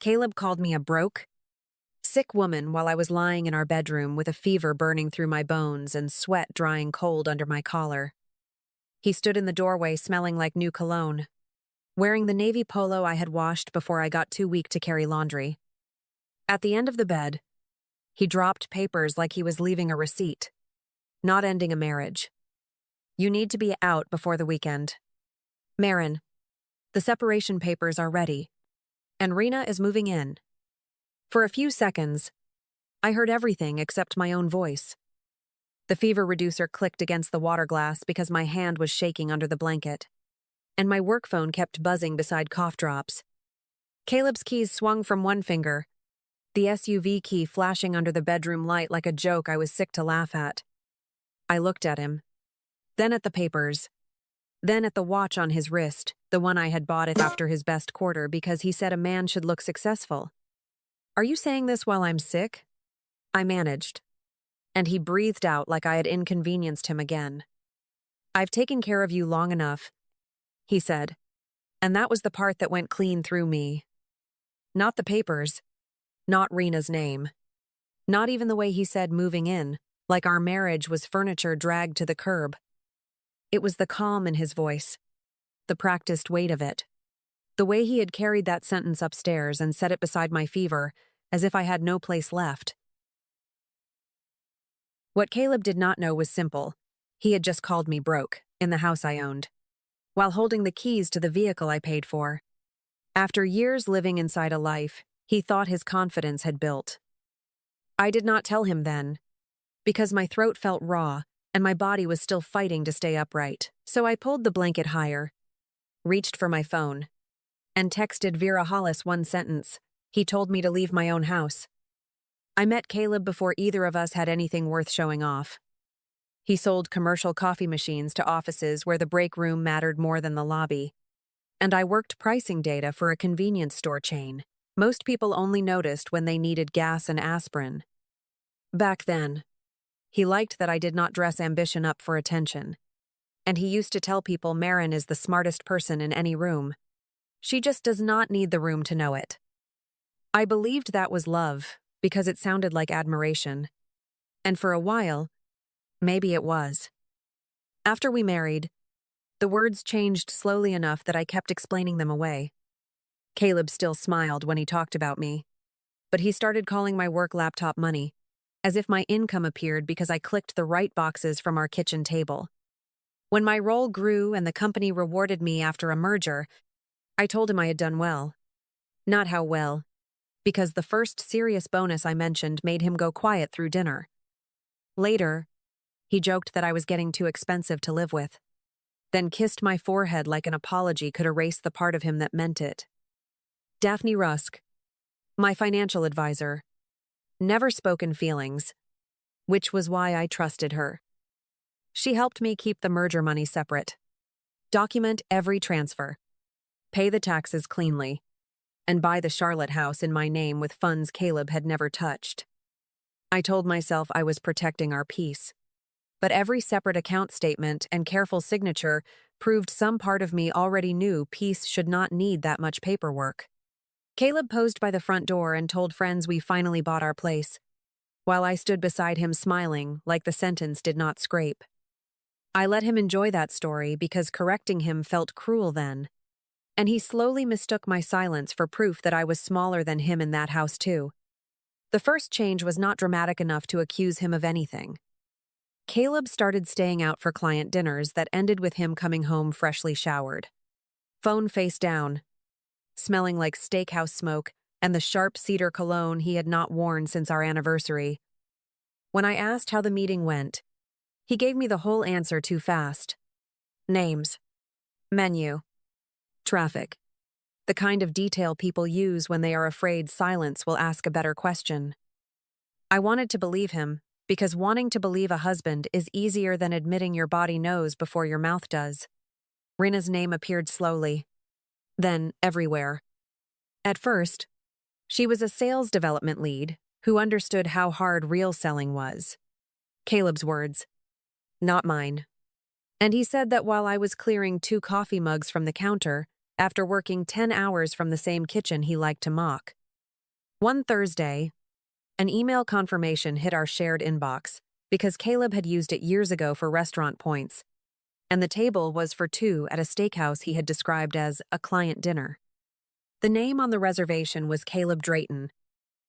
Caleb called me a broke, sick woman while I was lying in our bedroom with a fever burning through my bones and sweat drying cold under my collar. He stood in the doorway smelling like new cologne, wearing the navy polo I had washed before I got too weak to carry laundry. At the end of the bed, he dropped papers like he was leaving a receipt, not ending a marriage. You need to be out before the weekend. Marin, the separation papers are ready, and Rena is moving in. For a few seconds, I heard everything except my own voice. The fever reducer clicked against the water glass because my hand was shaking under the blanket, and my work phone kept buzzing beside cough drops. Caleb's keys swung from one finger, the SUV key flashing under the bedroom light like a joke I was sick to laugh at. I looked at him, then at the papers, then at the watch on his wrist, the one I had bought it after his best quarter because he said a man should look successful. Are you saying this while I'm sick? I managed, and he breathed out like I had inconvenienced him again. I've taken care of you long enough, he said, and that was the part that went clean through me. Not the papers, not Rena's name, not even the way he said moving in, like our marriage was furniture dragged to the curb. It was the calm in his voice, the practiced weight of it, the way he had carried that sentence upstairs and set it beside my fever, as if I had no place left. What Caleb did not know was simple. He had just called me broke, in the house I owned, while holding the keys to the vehicle I paid for. After years living inside a life, he thought his confidence had built. I did not tell him then, because my throat felt raw and my body was still fighting to stay upright. So I pulled the blanket higher, reached for my phone, and texted Vera Hollis one sentence. He told me to leave my own house. I met Caleb before either of us had anything worth showing off. He sold commercial coffee machines to offices where the break room mattered more than the lobby. And I worked pricing data for a convenience store chain. Most people only noticed when they needed gas and aspirin. Back then, he liked that I did not dress ambition up for attention. And he used to tell people Marin is the smartest person in any room. She just does not need the room to know it. I believed that was love, because it sounded like admiration. And for a while, maybe it was. After we married, the words changed slowly enough that I kept explaining them away. Caleb still smiled when he talked about me, but he started calling my work laptop money, as if my income appeared because I clicked the right boxes from our kitchen table. When my role grew and the company rewarded me after a merger, I told him I had done well. Not how well, because the first serious bonus I mentioned made him go quiet through dinner. Later, he joked that I was getting too expensive to live with, then kissed my forehead like an apology could erase the part of him that meant it. Daphne Rusk, my financial advisor, never spoke in feelings, which was why I trusted her. She helped me keep the merger money separate, document every transfer, pay the taxes cleanly, and buy the Charlotte house in my name with funds Caleb had never touched. I told myself I was protecting our peace, but every separate account statement and careful signature proved some part of me already knew peace should not need that much paperwork. Caleb posed by the front door and told friends we finally bought our place, while I stood beside him smiling like the sentence did not scrape. I let him enjoy that story because correcting him felt cruel then, and he slowly mistook my silence for proof that I was smaller than him in that house too. The first change was not dramatic enough to accuse him of anything. Caleb started staying out for client dinners that ended with him coming home freshly showered, phone face down, smelling like steakhouse smoke and the sharp cedar cologne he had not worn since our anniversary. When I asked how the meeting went, he gave me the whole answer too fast. Names, menu, traffic, the kind of detail people use when they are afraid silence will ask a better question. I wanted to believe him, because wanting to believe a husband is easier than admitting your body knows before your mouth does. Rena's name appeared slowly, then everywhere. At first, she was a sales development lead who understood how hard real selling was. Caleb's words, not mine. And he said that while I was clearing 2 coffee mugs from the counter, after working 10 hours from the same kitchen he liked to mock, One Thursday, an email confirmation hit our shared inbox because Caleb had used it years ago for restaurant points, and the table was for two at a steakhouse he had described as a client dinner. The name on the reservation was Caleb Drayton,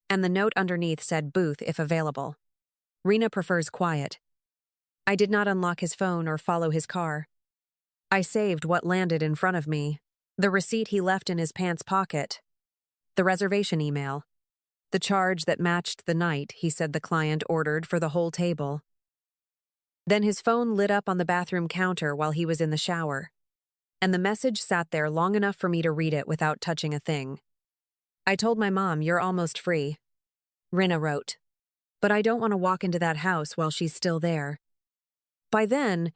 and the note underneath said booth if available. Rena prefers quiet. I did not unlock his phone or follow his car. I saved what landed in front of me, the receipt he left in his pants pocket, the reservation email, the charge that matched the night he said the client ordered for the whole table. Then his phone lit up on the bathroom counter while he was in the shower, and the message sat there long enough for me to read it without touching a thing. I told my mom, "You're almost free," Rena wrote, "but I don't want to walk into that house while she's still there." By then,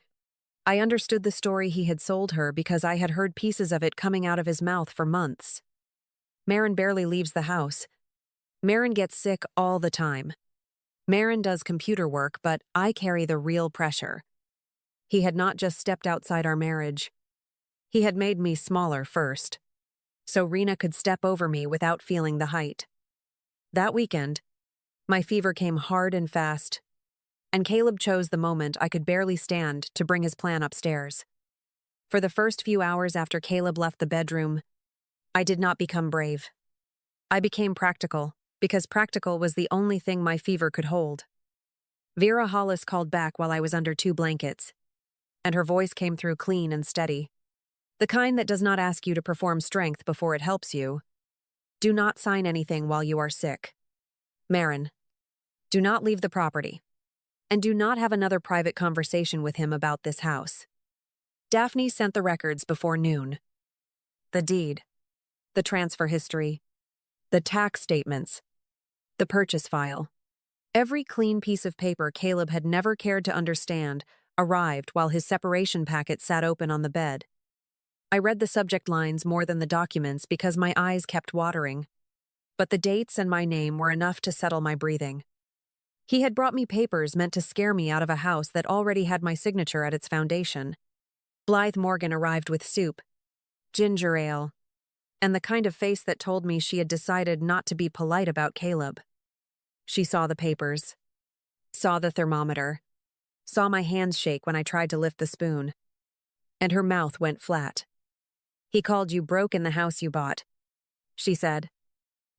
I understood the story he had sold her because I had heard pieces of it coming out of his mouth for months. Marin barely leaves the house. Marin gets sick all the time. Marin does computer work, but I carry the real pressure. He had not just stepped outside our marriage. He had made me smaller first, so Rena could step over me without feeling the height. That weekend, my fever came hard and fast, and Caleb chose the moment I could barely stand to bring his plan upstairs. For the first few hours after Caleb left the bedroom, I did not become brave. I became practical, because practical was the only thing my fever could hold. Vera Hollis called back while I was under 2 blankets, and her voice came through clean and steady. The kind that does not ask you to perform strength before it helps you. Do not sign anything while you are sick. Marin, do not leave the property. And do not have another private conversation with him about this house. Daphne sent the records before noon. The deed, the transfer history, the tax statements, the purchase file. Every clean piece of paper Caleb had never cared to understand arrived while his separation packet sat open on the bed. I read the subject lines more than the documents because my eyes kept watering. But the dates and my name were enough to settle my breathing. He had brought me papers meant to scare me out of a house that already had my signature at its foundation. Blythe Morgan arrived with soup, ginger ale, and the kind of face that told me she had decided not to be polite about Caleb. She saw the papers, saw the thermometer, saw my hands shake when I tried to lift the spoon, and her mouth went flat. "He called you broke in the house you bought," she said.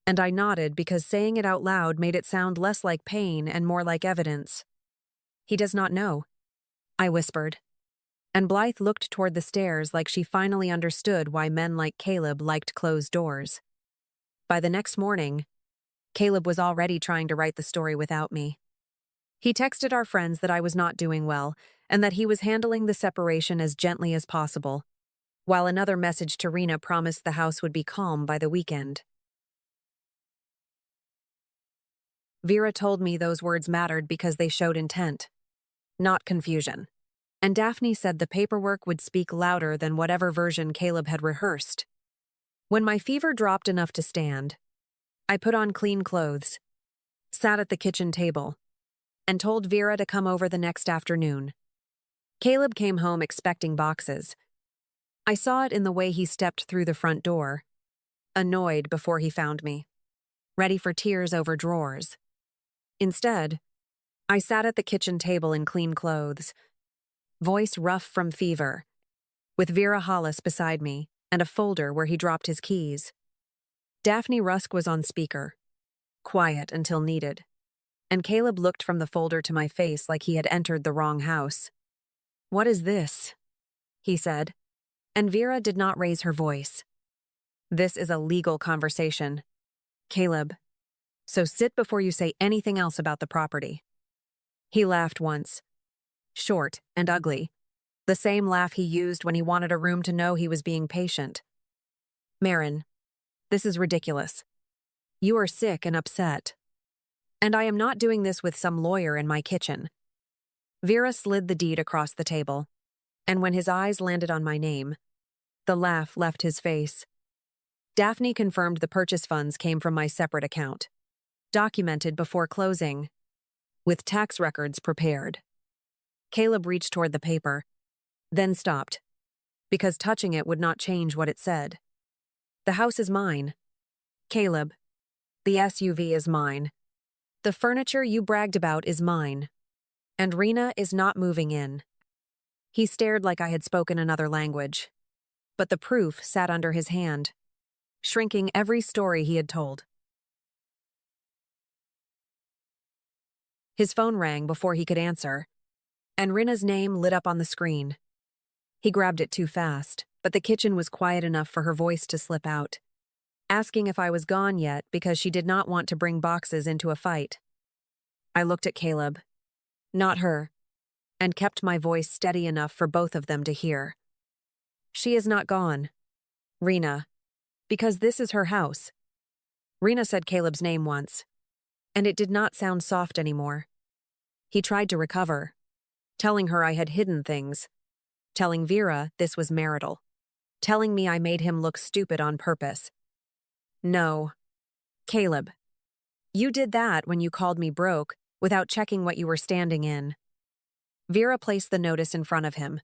And I nodded because saying it out loud made it sound less like pain and more like evidence. "He does not know," I whispered. And Blythe looked toward the stairs like she finally understood why men like Caleb liked closed doors. By the next morning, Caleb was already trying to write the story without me. He texted our friends that I was not doing well and that he was handling the separation as gently as possible, while another message to Rena promised the house would be calm by the weekend. Vera told me those words mattered because they showed intent, not confusion. And Daphne said the paperwork would speak louder than whatever version Caleb had rehearsed. When my fever dropped enough to stand, I put on clean clothes, sat at the kitchen table, and told Vera to come over the next afternoon. Caleb came home expecting boxes. I saw it in the way he stepped through the front door, annoyed before he found me, ready for tears over drawers. Instead, I sat at the kitchen table in clean clothes, voice rough from fever, with Vera Hollis beside me and a folder where he dropped his keys. Daphne Rusk was on speaker, quiet until needed, and Caleb looked from the folder to my face like he had entered the wrong house. "What is this?" he said, and Vera did not raise her voice. "This is a legal conversation, Caleb. So sit before you say anything else about the property." He laughed once, short and ugly, the same laugh he used when he wanted a room to know he was being patient. "Marin, this is ridiculous. You are sick and upset. And I am not doing this with some lawyer in my kitchen." Vera slid the deed across the table, and when his eyes landed on my name, the laugh left his face. Daphne confirmed the purchase funds came from my separate account, documented before closing, with tax records prepared. Caleb reached toward the paper, then stopped, because touching it would not change what it said. "The house is mine, Caleb. The SUV is mine. The furniture you bragged about is mine. And Rena is not moving in. He stared like I had spoken another language. But the proof sat under his hand, shrinking every story he had told. His phone rang before he could answer, and Rena's name lit up on the screen. He grabbed it too fast, but the kitchen was quiet enough for her voice to slip out, asking if I was gone yet because she did not want to bring boxes into a fight. I looked at Caleb, not her, and kept my voice steady enough for both of them to hear. She is not gone, Rena, because this is her house. Rena said Caleb's name once, and it did not sound soft anymore. He tried to recover, telling her I had hidden things, telling Vera this was marital, telling me I made him look stupid on purpose. No. Caleb, you did that when you called me broke without checking what you were standing in. Vera placed the notice in front of him,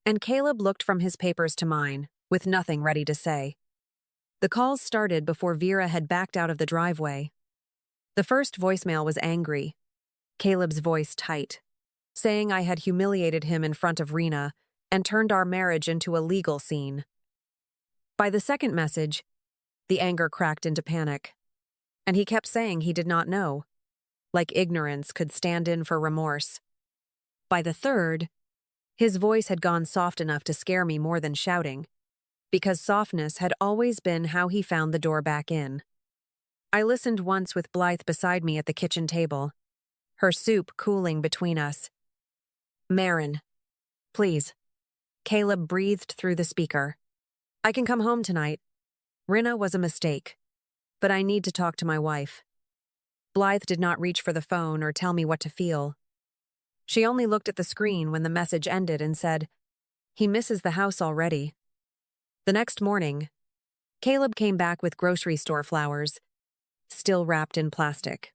and Caleb looked from his papers to mine, with nothing ready to say. The calls started before Vera had backed out of the driveway. The first voicemail was angry, Caleb's voice tight, saying I had humiliated him in front of Rena and turned our marriage into a legal scene. By the second message, the anger cracked into panic, and he kept saying he did not know, like ignorance could stand in for remorse. By the third, his voice had gone soft enough to scare me more than shouting, because softness had always been how he found the door back in. I listened once with Blythe beside me at the kitchen table, her soup cooling between us. Marin, please. Caleb breathed through the speaker. I can come home tonight. Rena was a mistake, but I need to talk to my wife. Blythe did not reach for the phone or tell me what to feel. She only looked at the screen when the message ended and said, "He misses the house already." The next morning, Caleb came back with grocery store flowers, still wrapped in plastic.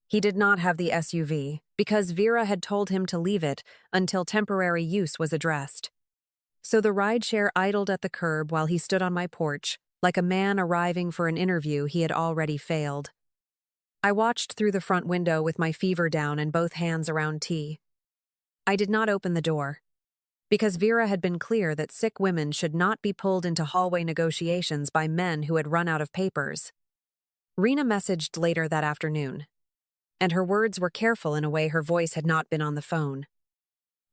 He did not have the SUV because Vera had told him to leave it until temporary use was addressed. So the rideshare idled at the curb while he stood on my porch, like a man arriving for an interview he had already failed. I watched through the front window with my fever down and both hands around tea. I did not open the door, because Vera had been clear that sick women should not be pulled into hallway negotiations by men who had run out of papers. Rena messaged later that afternoon, and her words were careful in a way her voice had not been on the phone.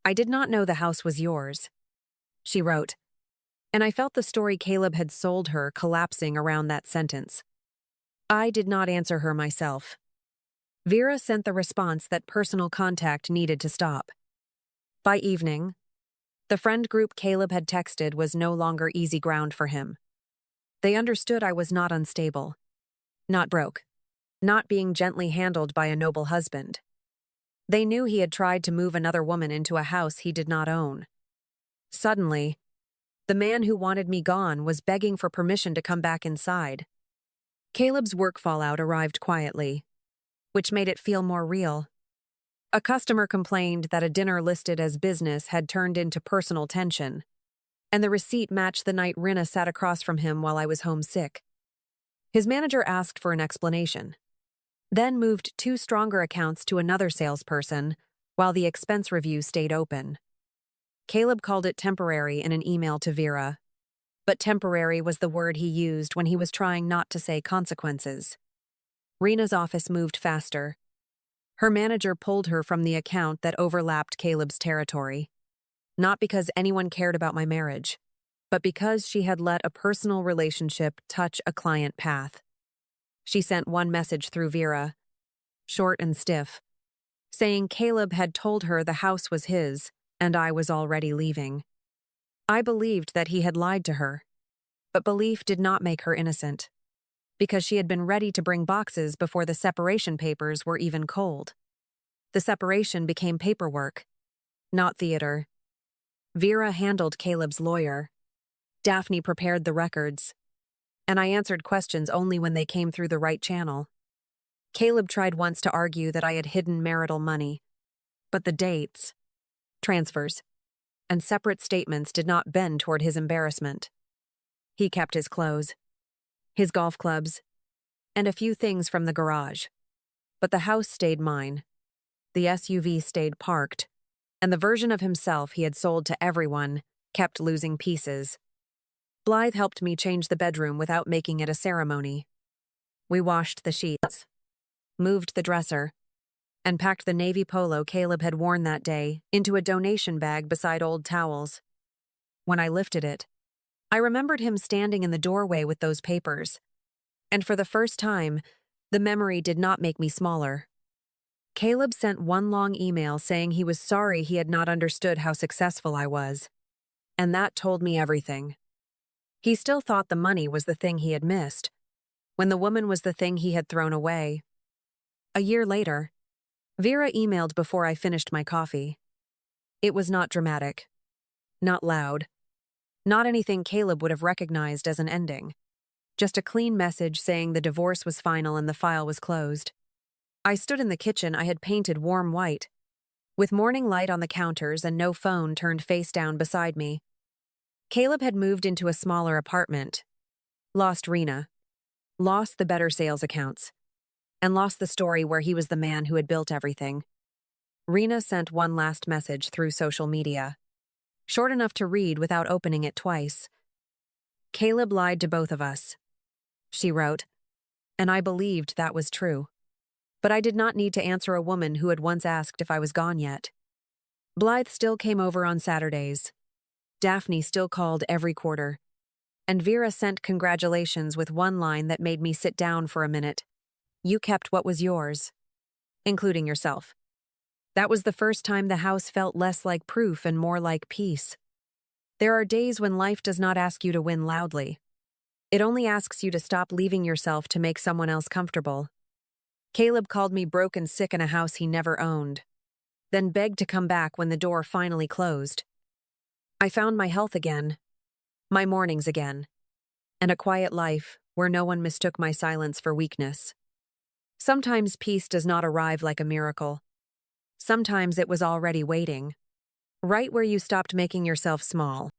I did not know the house was yours, she wrote, and I felt the story Caleb had sold her collapsing around that sentence. I did not answer her myself. Vera sent the response that personal contact needed to stop. By evening, the friend group Caleb had texted was no longer easy ground for him. They understood I was not unstable, not broke, not being gently handled by a noble husband. They knew he had tried to move another woman into a house he did not own. Suddenly, the man who wanted me gone was begging for permission to come back inside. Caleb's work fallout arrived quietly, which made it feel more real. A customer complained that a dinner listed as business had turned into personal tension, and the receipt matched the night Rena sat across from him while I was homesick. His manager asked for an explanation, then moved 2 stronger accounts to another salesperson while the expense review stayed open. Caleb called it temporary in an email to Vera, but temporary was the word he used when he was trying not to say consequences. Rena's office moved faster. Her manager pulled her from the account that overlapped Caleb's territory, not because anyone cared about my marriage, but because she had let a personal relationship touch a client path. She sent one message through Vera, short and stiff, saying Caleb had told her the house was his and I was already leaving. I believed that he had lied to her, but belief did not make her innocent, because she had been ready to bring boxes before the separation papers were even cold. The separation became paperwork, not theater. Vera handled Caleb's lawyer. Daphne prepared the records, and I answered questions only when they came through the right channel. Caleb tried once to argue that I had hidden marital money, but the dates, transfers, and separate statements did not bend toward his embarrassment. He kept his clothes, his golf clubs, and a few things from the garage. But the house stayed mine. The SUV stayed parked, and the version of himself he had sold to everyone kept losing pieces. Blythe helped me change the bedroom without making it a ceremony. We washed the sheets, moved the dresser, and packed the navy polo Caleb had worn that day into a donation bag beside old towels. When I lifted it, I remembered him standing in the doorway with those papers, and for the first time, the memory did not make me smaller. Caleb sent one long email saying he was sorry he had not understood how successful I was, and that told me everything. He still thought the money was the thing he had missed, when the woman was the thing he had thrown away. A year later, Vera emailed before I finished my coffee. It was not dramatic, not loud, not anything Caleb would have recognized as an ending. Just a clean message saying the divorce was final and the file was closed. I stood in the kitchen I had painted warm white, with morning light on the counters and no phone turned face down beside me. Caleb had moved into a smaller apartment, lost Rena, lost the better sales accounts, and lost the story where he was the man who had built everything. Rena sent one last message through social media, short enough to read without opening it twice. Caleb lied to both of us, she wrote, and I believed that was true. But I did not need to answer a woman who had once asked if I was gone yet. Blythe still came over on Saturdays. Daphne still called every quarter. And Vera sent congratulations with one line that made me sit down for a minute. You kept what was yours, including yourself. That was the first time the house felt less like proof and more like peace. There are days when life does not ask you to win loudly. It only asks you to stop leaving yourself to make someone else comfortable. Caleb called me broke and sick in a house he never owned, then begged to come back when the door finally closed. I found my health again, my mornings again, and a quiet life where no one mistook my silence for weakness. Sometimes peace does not arrive like a miracle. Sometimes it was already waiting, right where you stopped making yourself small.